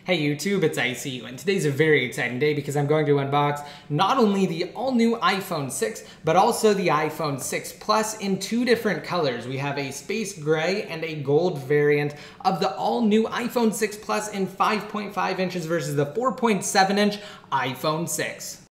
Hey YouTube, it's ICU, and today's a very exciting day because I'm going to unbox not only the all-new iPhone 6, but also the iPhone 6 Plus in two different colors. We have a space gray and a gold variant of the all-new iPhone 6 Plus in 5.5 inches versus the 4.7-inch iPhone 6.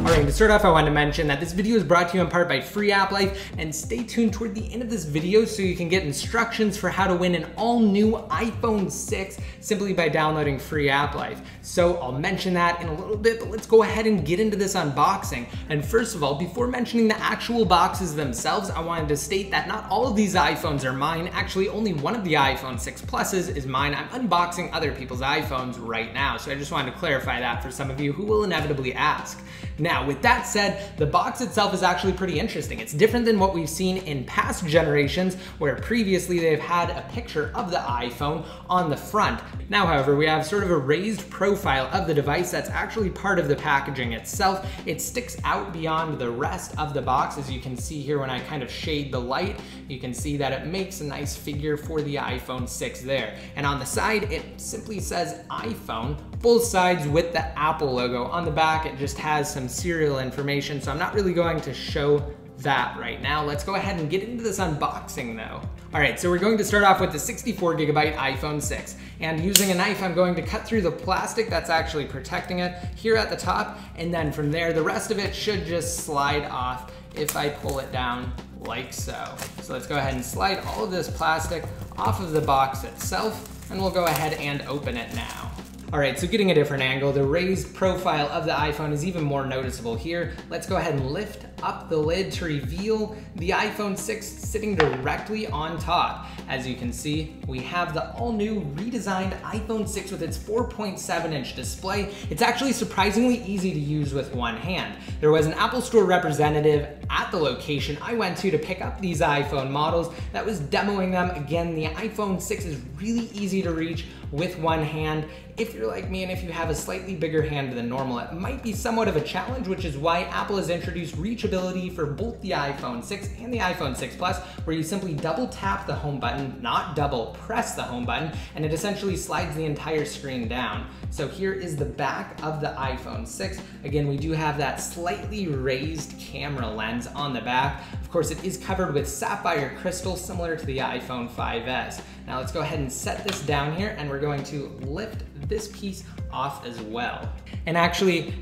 Alright, to start off I want to mention that this video is brought to you in part by Free App Life, and stay tuned toward the end of this video so you can get instructions for how to win an all-new iPhone 6 simply by downloading Free App Life. So I'll mention that in a little bit, but let's go ahead and get into this unboxing. And first of all, before mentioning the actual boxes themselves, I wanted to state that not all of these iPhones are mine. Actually, only one of the iPhone 6 Pluses is mine. I'm unboxing other people's iPhones right now, so I just wanted to clarify that for some of you who will inevitably ask. Now, with that said, the box itself is actually pretty interesting. It's different than what we've seen in past generations, where previously they've had a picture of the iPhone on the front. Now, however, we have sort of a raised profile of the device that's actually part of the packaging itself. It sticks out beyond the rest of the box. As you can see here, when I kind of shade the light, you can see that it makes a nice figure for the iPhone 6 there. And on the side, it simply says iPhone, both sides with the Apple logo. On the back, it just has some serial information, so I'm not really going to show that right now. Let's go ahead and get into this unboxing though. All right, so we're going to start off with the 64GB iPhone 6. And using a knife, I'm going to cut through the plastic that's actually protecting it here at the top, and then from there, the rest of it should just slide off if I pull it down like so. So let's go ahead and slide all of this plastic off of the box itself, and we'll go ahead and open it now. All right, so getting a different angle, the raised profile of the iPhone is even more noticeable here. Let's go ahead and lift up the lid to reveal the iPhone 6 sitting directly on top. As you can see, we have the all-new redesigned iPhone 6 with its 4.7-inch display. It's actually surprisingly easy to use with one hand. There was an Apple Store representative at the location I went to pick up these iPhone models that was demoing them. Again, the iPhone 6 is really easy to reach with one hand. If you're like me and if you have a slightly bigger hand than normal, it might be somewhat of a challenge, which is why Apple has introduced reachability for both the iPhone 6 and the iPhone 6 Plus, where you simply double tap the home button, not double press the home button, and it essentially slides the entire screen down. So here is the back of the iPhone 6. Again, we do have that slightly raised camera lens on the back. Of course, it is covered with sapphire crystal, similar to the iPhone 5S. Now let's go ahead and set this down here, and we're going to lift this piece off as well. And actually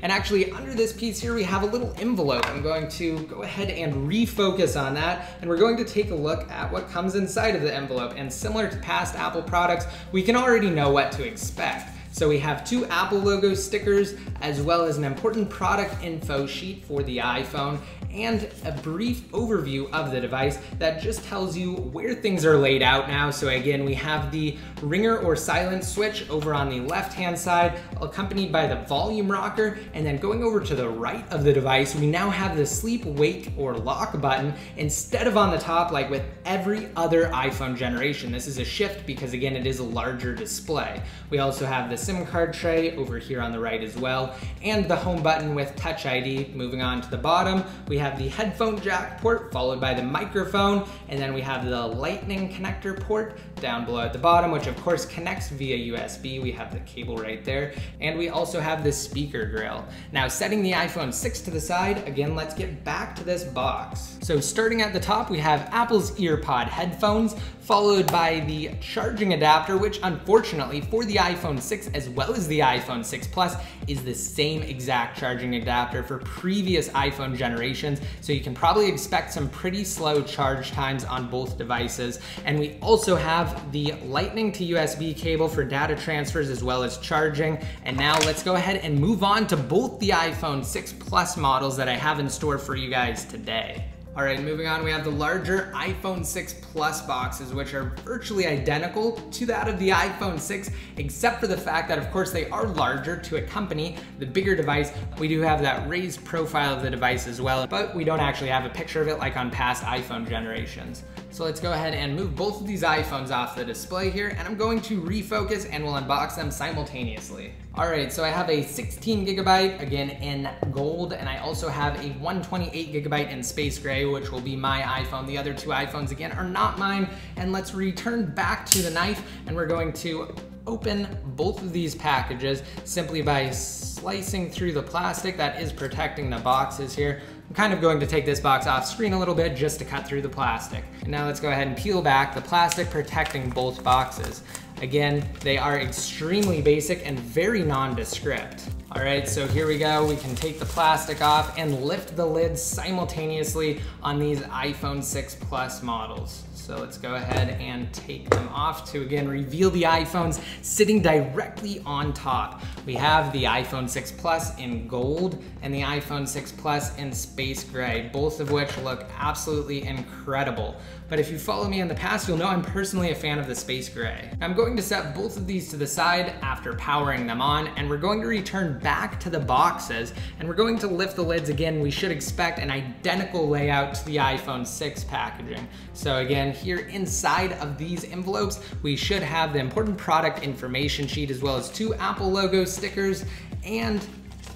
under this piece here, we have a little envelope. I'm going to go ahead and refocus on that, and we're going to take a look at what comes inside of the envelope. And similar to past Apple products, we can already know what to expect. So we have two Apple logo stickers, as well as an important product info sheet for the iPhone, and a brief overview of the device that just tells you where things are laid out now. So again, we have the ringer or silent switch over on the left-hand side, accompanied by the volume rocker, and then going over to the right of the device, we now have the sleep, wake, or lock button instead of on the top like with every other iPhone generation. This is a shift because again, it is a larger display. We also have the SIM card tray over here on the right as well, and the home button with Touch ID. Moving on to the bottom, we have the headphone jack port followed by the microphone, and then we have the lightning connector port down below at the bottom, which of course connects via USB. We have the cable right there, and we also have the speaker grill. Now, setting the iPhone 6 to the side, again, let's get back to this box. So starting at the top, we have Apple's EarPod headphones, followed by the charging adapter, which unfortunately for the iPhone 6 as well as the iPhone 6 Plus is the same exact charging adapter for previous iPhone generations, so you can probably expect some pretty slow charge times on both devices. And we also have the lightning to USB cable for data transfers as well as charging. And now let's go ahead and move on to both the iPhone 6 Plus models that I have in store for you guys today. All right, moving on, we have the larger iPhone 6 Plus boxes, which are virtually identical to that of the iPhone 6, except for the fact that, of course, they are larger to accompany the bigger device. We do have that raised profile of the device as well, but we don't actually have a picture of it like on past iPhone generations. So let's go ahead and move both of these iPhones off the display here, and I'm going to refocus and we'll unbox them simultaneously. All right, so I have a 16 gigabyte, again in gold, and I also have a 128 gigabyte in space gray, which will be my iPhone. The other two iPhones, again, are not mine. And let's return back to the knife, and we're going to open both of these packages simply by slicing through the plastic that is protecting the boxes here. I'm kind of going to take this box off screen a little bit just to cut through the plastic. And now let's go ahead and peel back the plastic protecting both boxes. Again, they are extremely basic and very nondescript. All right, so here we go. We can take the plastic off and lift the lids simultaneously on these iPhone 6 Plus models. So let's go ahead and take them off to, again, reveal the iPhones sitting directly on top. We have the iPhone 6 Plus in gold and the iPhone 6 Plus in space gray, both of which look absolutely incredible. But if you follow me in the past, you'll know I'm personally a fan of the space gray. I'm going to set both of these to the side after powering them on, and we're going to return back to the boxes, and we're going to lift the lids again. We should expect an identical layout to the iPhone 6 packaging. So again, here inside of these envelopes, we should have the important product information sheet as well as 2 Apple logo stickers, and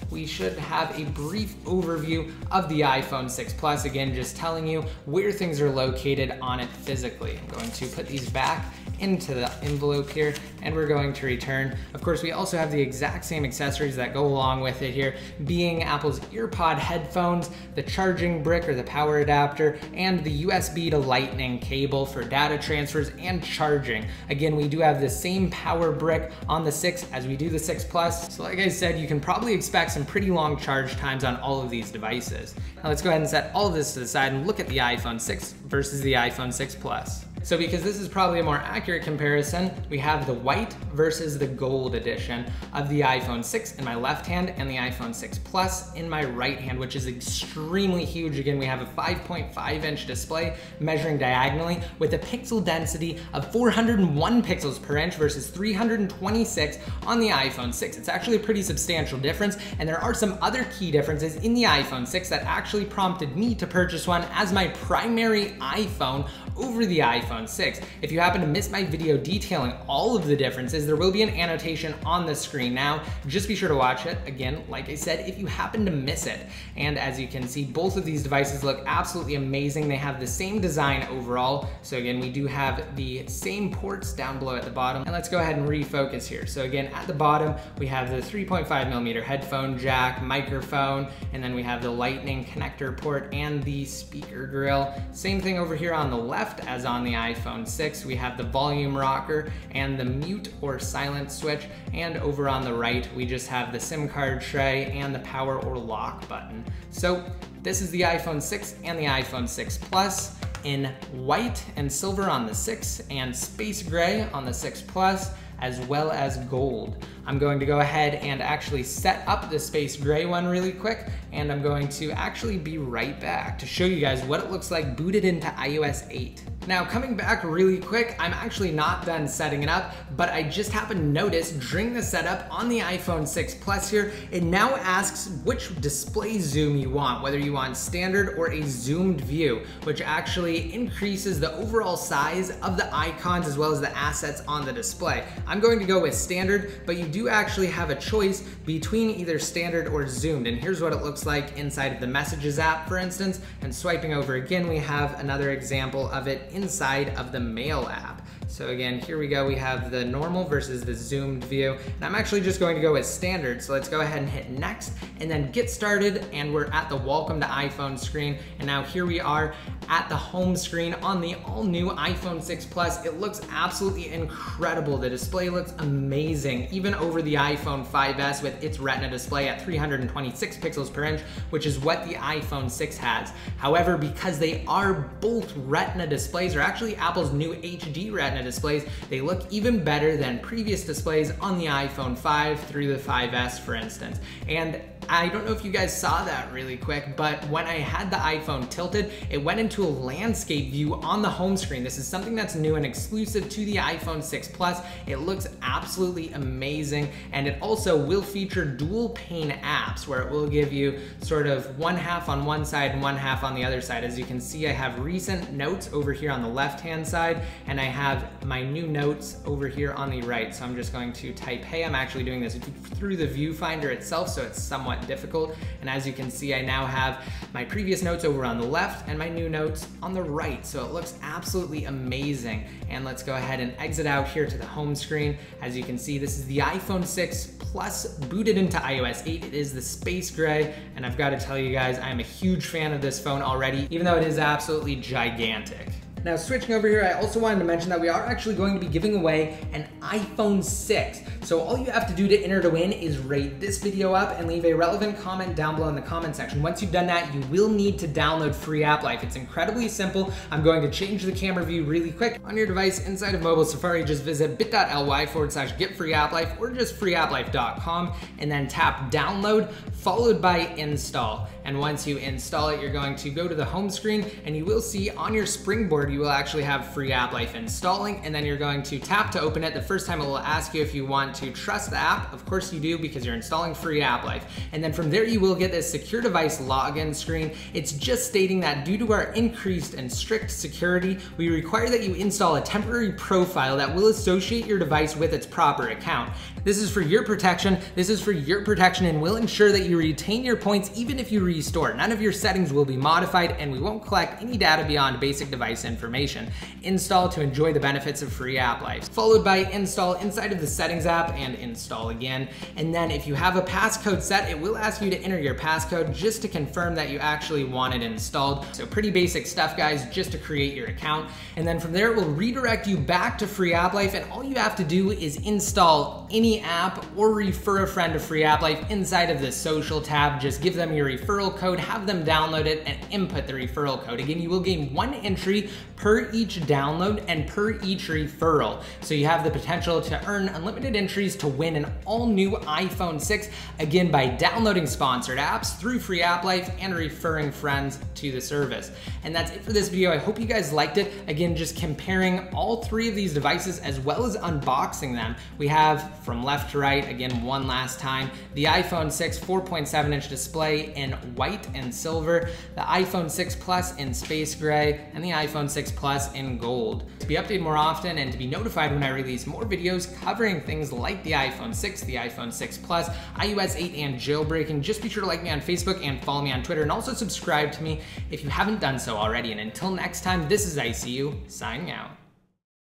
we should have a brief overview of the iPhone 6 Plus, again, just telling you where things are located on it physically. I'm going to put these back into the envelope here, and we're going to return. Of course, we also have the exact same accessories that go along with it here, being Apple's EarPod headphones, the charging brick or the power adapter, and the USB to Lightning cable for data transfers and charging. Again, we do have the same power brick on the 6 as we do the 6 Plus. So like I said, you can probably expect some pretty long charge times on all of these devices. Now let's go ahead and set all of this to the side and look at the iPhone 6 versus the iPhone 6 Plus. So because this is probably a more accurate comparison, we have the white versus the gold edition of the iPhone 6 in my left hand and the iPhone 6 Plus in my right hand, which is extremely huge. Again, we have a 5.5-inch display measuring diagonally with a pixel density of 401 pixels per inch versus 326 on the iPhone 6. It's actually a pretty substantial difference, and there are some other key differences in the iPhone 6 that actually prompted me to purchase one as my primary iPhone over the iPhone 6. If you happen to miss my video detailing all of the differences, there will be an annotation on the screen now. Just be sure to watch it. Again, like I said, if you happen to miss it. And as you can see, both of these devices look absolutely amazing. They have the same design overall. So again, we do have the same ports down below at the bottom. And let's go ahead and refocus here. So again, at the bottom, we have the 3.5mm headphone jack, microphone, and then we have the Lightning connector port and the speaker grill. Same thing over here on the left as on the iPhone 6. We have the volume rocker and the mute or silent switch, and over on the right we just have the SIM card tray and the power or lock button. So this is the iPhone 6 and the iPhone 6 Plus in white and silver on the 6 and space gray on the 6 Plus, as well as gold. I'm going to go ahead and actually set up the space gray one really quick, and I'm going to actually be right back to show you guys what it looks like booted into iOS 8. Now, coming back really quick, I'm actually not done setting it up, but I just happened to notice during the setup on the iPhone 6 Plus here, it now asks which display zoom you want, whether you want standard or a zoomed view, which actually increases the overall size of the icons as well as the assets on the display. I'm going to go with standard, but you do actually have a choice between either standard or zoomed, and here's what it looks like inside of the Messages app, for instance, and swiping over again, we have another example of it inside of the Mail app. So again, here we go. We have the normal versus the zoomed view. And I'm actually just going to go with standard. So let's go ahead and hit next and then get started. And we're at the welcome to iPhone screen. And now here we are at the home screen on the all new iPhone 6 Plus. It looks absolutely incredible. The display looks amazing, even over the iPhone 5S with its Retina display at 326 pixels per inch, which is what the iPhone 6 has. However, because they are both Retina displays, or actually Apple's new HD Retina displays, they look even better than previous displays on the iPhone 5 through the 5S, for instance. And I don't know if you guys saw that really quick, but when I had the iPhone tilted, it went into a landscape view on the home screen. This is something that's new and exclusive to the iPhone 6 Plus. It looks absolutely amazing, and it also will feature dual pane apps where it will give you sort of one half on one side and one half on the other side. As you can see, I have recent notes over here on the left-hand side, and I have my new notes over here on the right. So I'm just going to type, hey, I'm actually doing this through the viewfinder itself, so it's somewhat difficult. And as you can see, I now have my previous notes over on the left and my new notes on the right. So it looks absolutely amazing. And let's go ahead and exit out here to the home screen. As you can see, this is the iPhone 6 Plus booted into iOS 8. It is the space gray, and I've got to tell you guys, I'm a huge fan of this phone already, even though it is absolutely gigantic. Now, switching over here, I also wanted to mention that we are actually going to be giving away an iPhone 6. So all you have to do to enter to win is rate this video up and leave a relevant comment down below in the comment section. Once you've done that, you will need to download Free App Life. It's incredibly simple. I'm going to change the camera view really quick. On your device inside of mobile Safari, just visit bit.ly/getfreeapplife or just freeapplife.com and then tap download followed by install. And once you install it, you're going to go to the home screen and you will see on your springboard, you will actually have Free App Life installing, and then you're going to tap to open it. The first time it will ask you if you want to trust the app. Of course you do, because you're installing Free App Life. And then from there you will get this secure device login screen. It's just stating that due to our increased and strict security, we require that you install a temporary profile that will associate your device with its proper account. This is for your protection. This is for your protection and will ensure that you retain your points even if you restore. None of your settings will be modified, and we won't collect any data beyond basic device information. Install to enjoy the benefits of Free App Life, followed by install inside of the settings app and install again. And then if you have a passcode set, it will ask you to enter your passcode just to confirm that you actually want it installed. So pretty basic stuff, guys, just to create your account. And then from there, it will redirect you back to Free App Life, and all you have to do is install any app or refer a friend to Free App Life inside of the social tab. Just give them your referral code, have them download it, and input the referral code. Again, you will gain 1 entry per each download and per each referral. So you have the potential to earn unlimited entries to win an all-new iPhone 6, again, by downloading sponsored apps through Free App Life and referring friends to the service. And that's it for this video. I hope you guys liked it. Again, just comparing all 3 of these devices as well as unboxing them. We have from left to right, again, one last time, the iPhone 6 4.7-inch display in white and silver, the iPhone 6 Plus in space gray, and the iPhone 6 Plus in gold. To be updated more often and to be notified when I release more videos covering things like the iPhone 6, the iPhone 6 Plus, iOS 8, and jailbreaking, just be sure to like me on Facebook and follow me on Twitter, and also subscribe to me if you haven't done so already. And until next time, this is ICU, signing out.